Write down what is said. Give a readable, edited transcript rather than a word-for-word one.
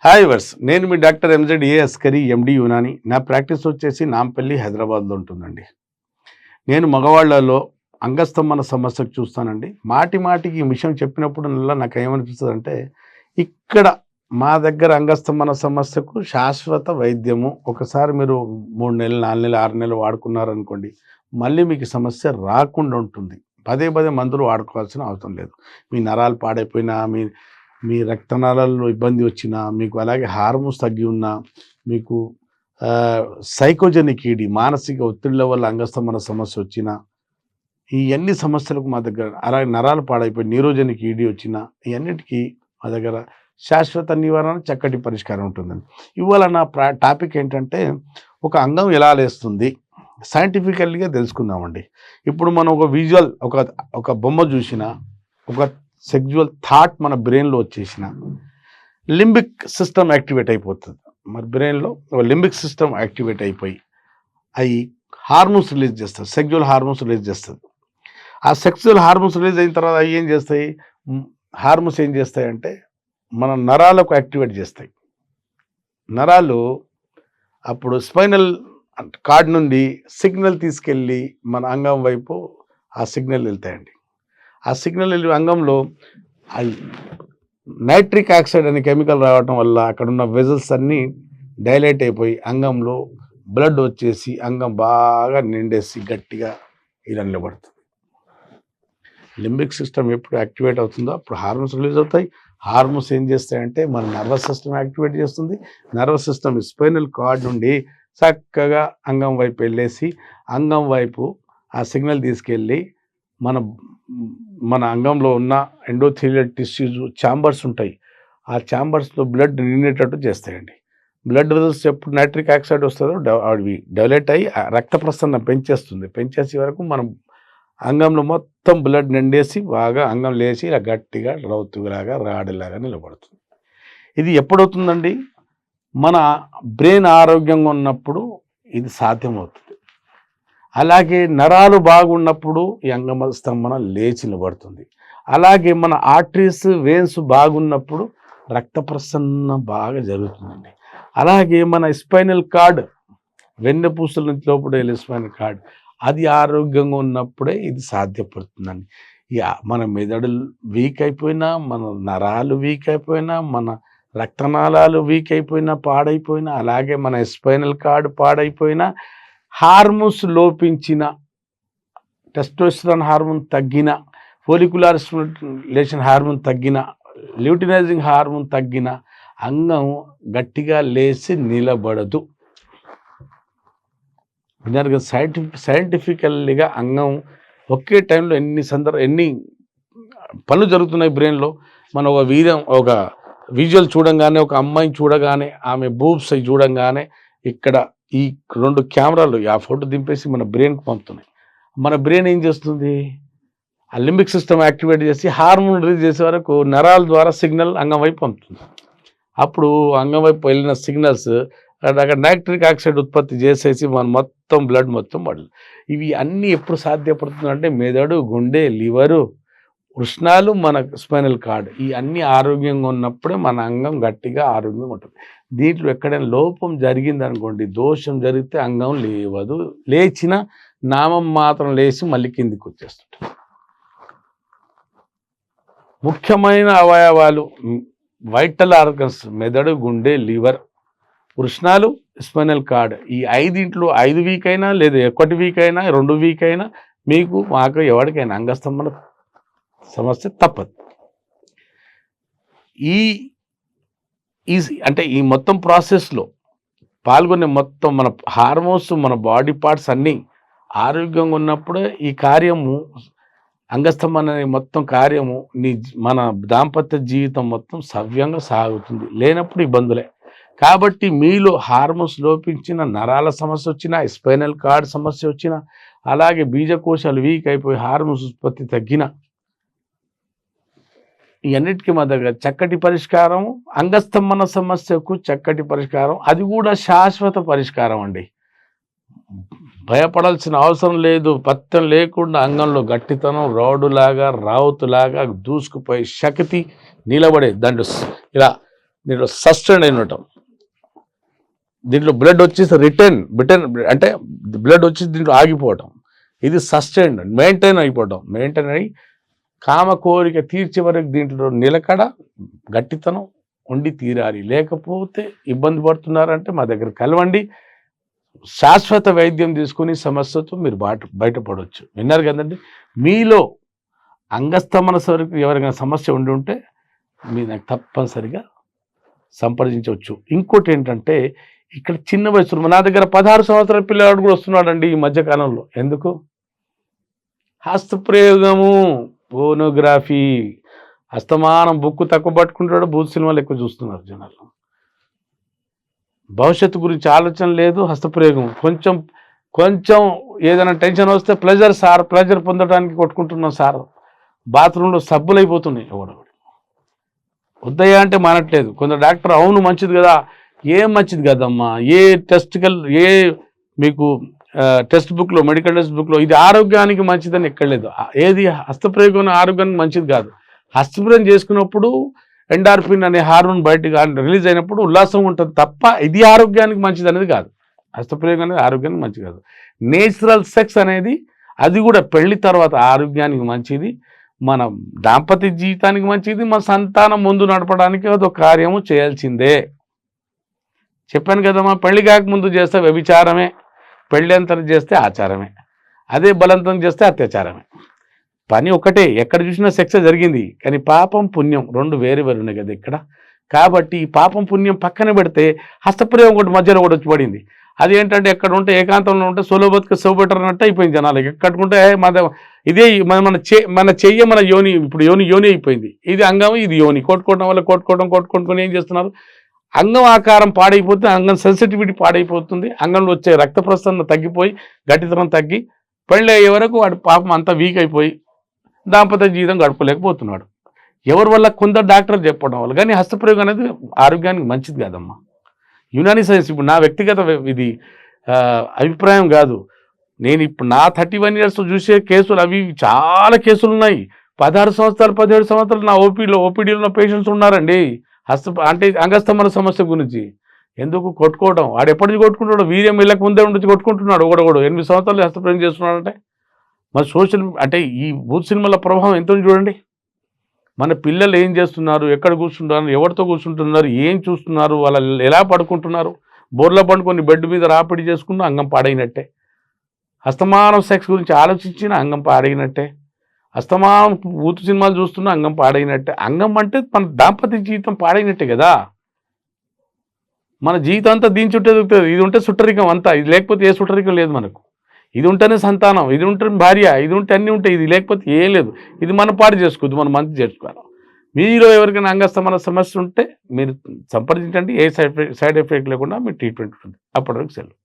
Hi verse, నేను మీ doctor MZ Askari ఎండి యునాని. నా practice వచ్చేసి నాంపల్లి హైదరాబాద్లో ఉంటుందండి. నేను మగవాళ్ళలో అంగస్తంభన సమస్యకు చూస్తానండి. మాటి మాటికి ఈ విషయం చెప్పినప్పుడు నాకు ఏమనిపిస్తుంది అంటే, ఇక్కడ మా దగ్గర అంగస్తంభన సమస్యకు శాశ్వత వైద్యము. ఒకసారి మీరు 3 నెలలు 4 నెలలు 6 నెలలు వాడుకున్నారనుకోండి, మళ్ళీ మీకు సమస్య రాకుండా ఉంటుంది. పదే పదే మందులు వాడుకోవాల్సిన అవసరం లేదు. మీ నరాలు పాడైపోయినా, మీ మీ రక్తనాళాల్లో ఇబ్బంది వచ్చినా, మీకు అలాగే హార్మోన్స్ తగ్గి ఉన్నా, మీకు సైకోజెనిక్ ఈడి మానసిక ఒత్తిళ్ల వల్ల అంగస్తంభన సమస్య వచ్చినా, ఈ అన్ని సమస్యలకు మా దగ్గర, అలాగే నరాలు పాడైపోయి న్యూరోజెనిక్ ఈడి వచ్చినా, ఇవన్నిటికీ మా దగ్గర శాశ్వత నివారణ, చక్కటి పరిష్కారం ఉంటుందండి. ఇవాళ నా టాపిక్ ఏంటంటే, ఒక అంగం ఎలా లేస్తుంది సైంటిఫికల్గా తెలుసుకుందామండి. ఇప్పుడు మనం ఒక విజువల్, ఒక బొమ్మ చూసినా, ఒక సెక్జువల్ థాట్ మన బ్రెయిన్లో వచ్చేసిన, లింబిక్ సిస్టమ్ యాక్టివేట్ అయిపోతుంది. మన బ్రెయిన్లో లింబిక్ సిస్టమ్ యాక్టివేట్ అయిపోయి అవి హార్మోన్స్ రిలీజ్ చేస్తారు, సెక్జువల్ హార్మోన్స్ రిలీజ్ చేస్తుంది. ఆ సెక్జువల్ హార్మోన్స్ రిలీజ్ అయిన తర్వాత అవి ఏం చేస్తాయి, హార్మోన్స్ ఏం చేస్తాయంటే మన నరాలకు యాక్టివేట్ చేస్తాయి. నరాలు అప్పుడు స్పైనల్ కార్డ్ నుండి సిగ్నల్ తీసుకెళ్ళి మన అంగం వైపు ఆ సిగ్నల్ వెళ్తాయండి. ఆ సిగ్నల్ వెళ్ళి అంగంలో నైట్రిక్ ఆక్సైడ్ అనే కెమికల్ రావటం వల్ల అక్కడున్న వెజల్స్ అన్నీ డైలైట్ అయిపోయి అంగంలో బ్లడ్ వచ్చేసి అంగం బాగా నిండేసి గట్టిగా ఇలా నిలబడుతుంది. లింబిక్ సిస్టమ్ ఎప్పుడు యాక్టివేట్ అవుతుందో అప్పుడు హార్మోన్స్ రిలీజ్ అవుతాయి. హార్మోన్స్ ఏం చేస్తాయంటే మన నర్వస్ సిస్టమ్ యాక్టివేట్ చేస్తుంది. నర్వస్ సిస్టమ్ స్పైనల్ కార్డ్ నుండి చక్కగా అంగం వైపు వెళ్ళేసి అంగం వైపు ఆ సిగ్నల్ తీసుకెళ్ళి మన అంగంలో ఉన్న ఎండోథీలియల్ టిష్యూస్ ఛాంబర్స్ ఉంటాయి. ఆ ఛాంబర్స్లో బ్లడ్ నిండేటట్టు చేస్తాయండి. బ్లడ్ వెజల్స్ ఎప్పుడు నైట్రిక్ ఆక్సైడ్ వస్తుందో అవి డెవలప్ అయ్యి రక్త ప్రసరణ పెంచేసే వరకు మనం అంగంలో మొత్తం బ్లడ్ నిండేసి బాగా అంగం లేచి ఇలా గట్టిగా రౌతులాగా రాడిలాగా నిలబడుతుంది. ఇది ఎప్పుడవుతుందండి? మన బ్రెయిన్ ఆరోగ్యంగా ఉన్నప్పుడు ఇది సాధ్యమవుతుంది. అలాగే నరాలు బాగున్నప్పుడు ఈ అంగమ స్తంభన లేచి నిలబడుతుంది. అలాగే మన ఆర్టరీస్ వేన్స్ బాగున్నప్పుడు రక్త ప్రసరణ బాగా జరుగుతుందండి. అలాగే మన స్పైనల్ కార్డ్, వెన్నెపూసల నుంచి లోపల వెళ్ళే స్పైనల్ కార్డ్, అది ఆరోగ్యంగా ఉన్నప్పుడే ఇది సాధ్యపడుతుందండి. మన మెదడు వీక్ అయిపోయినా, మన నరాలు వీక్ అయిపోయినా, మన రక్తనాళాలు వీక్ అయిపోయినా, పాడైపోయినా, అలాగే మన స్పైనల్ కార్డ్ పాడైపోయినా, హార్మోన్స్ లోపించిన, టెస్టోస్టెరాన్ హార్మోన్ తగ్గిన, ఫోలిక్యులర్ స్టిమ్యులేషన్ హార్మోన్ తగ్గిన, ల్యూటినైజింగ్ హార్మోన్ తగ్గిన అంగం గట్టిగా లేచి నిలబడదు. వినర్గా సైంటిఫికల్లీగా అంగం ఒకే టైంలో ఎన్ని పనులు జరుగుతున్నాయి బ్రెయిన్లో. మనం ఒక విజువల్ చూడంగానే, ఒక అమ్మాయిని చూడగానే, ఆమె బూబ్స్ అవి చూడంగానే ఇక్కడ ఈ 2 కెమెరాలు ఆ ఫోటో దింపేసి మన బ్రెయిన్కి పంపుతున్నాయి. మన బ్రెయిన్ ఏం చేస్తుంది, ఆ లింబిక్ సిస్టమ్ యాక్టివేట్ చేసి హార్మోన్ రిలీజ్ చేసే వరకు నరాల ద్వారా సిగ్నల్ అంగం వైపు పంపుతుంది. అప్పుడు అంగం వైపు వెళ్ళిన సిగ్నల్స్ అక్కడ నైట్రిక్ ఆక్సైడ్ ఉత్పత్తి చేసేసి మన మొత్తం బ్లడ్ మొత్తం పడలేదు. ఇవి అన్నీ ఎప్పుడు సాధ్యపడుతుందంటే మెదడు, గుండె, లివరు, వృష్ణాలు, మన స్పైనల్ కార్డ్, ఈ అన్ని ఆరోగ్యంగా ఉన్నప్పుడే మన అంగం గట్టిగా ఆరోగ్యంగా ఉంటుంది. దీంట్లో ఎక్కడైనా లోపం జరిగిందనుకోండి, దోషం జరిగితే అంగం లేవదు. లేచిన నామం మాత్రం లేచి మళ్ళీ కిందికి వచ్చేస్తుంటుంది. ముఖ్యమైన అవయవాలు, వైటల్ ఆర్గన్స్, మెదడు, గుండె, లివర్, వృష్ణాలు, స్పైనల్ కార్డ్, ఈ 5 వీక్ అయినా, లేదా 1 వీక్ అయినా, 2 వీక్ అయినా, మాకు ఎవరికైనా అంగస్తంభన సమస్య తప్పదు. అంటే ఈ మొత్తం ప్రాసెస్లో పాల్గొనే మొత్తం మన హార్మోన్స్, మన బాడీ పార్ట్స్ అన్నీ ఆరోగ్యంగా ఉన్నప్పుడే ఈ కార్యము, అంగస్తంభన అనే మొత్తం కార్యము, మన దాంపత్య జీవితం మొత్తం సవ్యంగా సాగుతుంది. లేనప్పుడు ఇబ్బందులే. కాబట్టి మీలో హార్మోన్స్ లోపించిన, నరాల సమస్య వచ్చినా, స్పైనల్ కార్డ్ సమస్య వచ్చినా, అలాగే బీజకోశాలు వీక్ అయిపోయి హార్మోన్స్ ఉత్పత్తి తగ్గిన, ఇవన్నిటికీ మా దగ్గర చక్కటి పరిష్కారం. అంగస్తంభన సమస్యకు చక్కటి పరిష్కారం, అది కూడా శాశ్వత పరిష్కారం అండి. భయపడాల్సిన అవసరం లేదు. పత్యం లేకుండా అంగంలో గట్టితనం, రావుతులాగా దూసుకుపోయి శక్తి నిలబడే దండు ఇలా దీంట్లో సస్టైన్ అయిన ఉండటం, దీంట్లో బ్లడ్ వచ్చేసి రిటర్న్ అంటే బ్లడ్ వచ్చి దీంట్లో ఆగిపోవటం, ఇది సస్టైన్ మెయింటైన్ అయిపోవటం, మెయింటైన్ అయ్యి కామ కోరిక తీర్చే వరకు దీంట్లో నిలకడ గట్టితనం ఉండి తీరాలి. లేకపోతే ఇబ్బంది పడుతున్నారంటే మా దగ్గర కలవండి, శాశ్వత వైద్యం తీసుకుని సమస్యతో మీరు బయటపడవచ్చు. విన్నారు కదండి. మీలో అంగస్తమన వరకు ఎవరికైనా సమస్య ఉండి ఉంటే మీరు నాకు తప్పనిసరిగా సంప్రదించవచ్చు. ఇంకోటి ఏంటంటే ఇక్కడ చిన్న వయసులో నా దగ్గర 16 సంవత్సరాల పిల్లవాడు కూడా వస్తున్నాడండి ఈ మధ్యకాలంలో. ఎందుకు? హస్తప్రయోగము, పోనోగ్రఫీ, అస్తమానం బుక్కు తక్కువ పట్టుకుంటాడు, బూత్ సినిమాలు ఎక్కువ చూస్తున్నారు జనాలు. భవిష్యత్తు గురించి ఆలోచన లేదు. హస్తప్రయోగం కొంచెం ఏదైనా టెన్షన్ వస్తే ప్లెజర్ పొందడానికి కొట్టుకుంటున్నాం సార్. బాత్రూంలో సబ్బులు అయిపోతున్నాయి. ఎవడెవడు వద్దయ్యా అంటే మానట్లేదు. కొందరు డాక్టర్ అవును మంచిది కదా, ఏం మంచిది కదమ్మా, మీకు టెక్స్ట్ బుక్లో, మెడికల్ టెక్స్ట్ బుక్లో ఇది ఆరోగ్యానికి మంచిదని ఎక్కడలేదు. ఏది హస్తప్రయోగం ఆరోగ్యానికి మంచిది కాదు. హస్తప్రయోగం చేసుకున్నప్పుడు ఎండార్ఫిన్ అనే హార్మోన్ బయటకు రిలీజ్ అయినప్పుడు ఉల్లాసం ఉంటుంది తప్ప ఇది ఆరోగ్యానికి మంచిది అనేది కాదు. హస్తప్రయోగం అనేది ఆరోగ్యానికి మంచిది కాదు. నేచురల్ సెక్స్ అనేది అది కూడా పెళ్లి తర్వాత ఆరోగ్యానికి మంచిది, మన దాంపత్య జీవితానికి మంచిది, మన సంతానం ముందు నడపడానికి అదొక కార్యము చేయాల్సిందే. చెప్పాను కదమ్మా, పెళ్లి కాకముందు చేస్తే వ్యభిచారమే, పెళ్లి అంతరం చేస్తే ఆచారమే, అదే బలవంతం చేస్తే అత్యాచారమే. పని ఒకటే, ఎక్కడ చూసినా సెక్స్ జరిగింది. కానీ పాపం పుణ్యం రెండు వేరు వేరు ఉన్నాయి కదా ఇక్కడ. కాబట్టి ఈ పాపం పుణ్యం పక్కన పెడితే హస్తప్రయోగం ఒకటి మధ్యలో కూడా వచ్చి పడింది. అది ఏంటంటే ఎక్కడ ఉంటే ఏకాంతంలో ఉంటే సోలో బతుకు సో బెటర్ అన్నట్టు అయిపోయింది జనాలకి. ఎక్కడుకుంటే ఇదే మన చెయ్య మన యోని, ఇప్పుడు యోని అయిపోయింది. ఇది అంగం, ఇది యోని. కొట్టుకోవడం వల్ల కొట్టుకొని ఏం చేస్తున్నారు, అంగం ఆకారం పాడైపోతే అంగం సెన్సిటివిటీ పాడైపోతుంది. అంగంలో వచ్చే రక్త ప్రసరణ తగ్గిపోయి గట్టితనం తగ్గి పెళ్ళి అయ్యే వరకు వాడు పాపం అంతా వీక్ అయిపోయి దాంపత్య జీవితం గడపలేకపోతున్నాడు. ఎవరి వల్ల? కొందరు డాక్టర్ చెప్పడం వల్ల. కానీ హస్తప్రయోగం అనేది ఆరోగ్యానికి మంచిది కాదమ్మా. యునాని సైన్స్, ఇప్పుడు నా వ్యక్తిగత ఇది అభిప్రాయం కాదు. నేను ఇప్పుడు నా 31 years చూసే కేసులు అవి చాలా కేసులు ఉన్నాయి. 16 సంవత్సరాలు 17 సంవత్సరాలు నా ఓపీడీలో ఉన్న పేషెంట్స్ ఉన్నారండి. అంటే అంగస్తమన సమస్య గురించి. ఎందుకు కొట్టుకోవడం? వాడు ఎప్పటి నుంచి కొట్టుకుంటాడు? వీర్యం వెళ్ళక ముందే నుంచి కొట్టుకుంటున్నాడు. ఒకడు 8 సంవత్సరాలు హస్తప్రయోగం చేస్తున్నాడంటే మన సోషల్ అంటే ఈ బూత్ సినిమాల ప్రభావం ఎంతో చూడండి. మన పిల్లలు ఏం చేస్తున్నారు, ఎక్కడ కూర్చుంటున్నారు, ఎవరితో కూర్చుంటున్నారు, ఏం చూస్తున్నారు, వాళ్ళు ఎలా పడుకుంటున్నారు. బోర్లా పండుకొని బెడ్ మీద రాపిడి చేసుకున్న అంగం పాడైనట్టే. అస్తమానం సెక్స్ గురించి ఆలోచించిన అంగం పాడైనట్టే. అస్తమానం బూత్ సినిమాలు చూస్తున్న అంగం పాడైనట్టే. అంగం అంటే మన దాంపత్య జీవితం పాడైనట్టే కదా. మన జీవితం అంతా దీని చుట్టే దొరుకుతుంది. ఇది ఉంటే సుట్టరికం అంతా, ఇది లేకపోతే ఏ సుట్టరికం లేదు మనకు. ఇది ఉంటేనే సంతానం, ఇది ఉంటే భార్య, ఇది ఉంటే అన్నీ ఉంటాయి. ఇది లేకపోతే ఏం లేదు. ఇది మనం పాడు చేసుకోవద్దు, మనం మంచి చేసుకోవాలి. మీలో ఎవరికైనా అంగస్తమన సమస్య ఉంటే మీరు సంప్రదించండి. ఏ సైడ్ ఎఫెక్ట్ లేకుండా మీ ట్రీట్మెంట్ ఉంటుంది. అప్పటి వరకు సెలవు.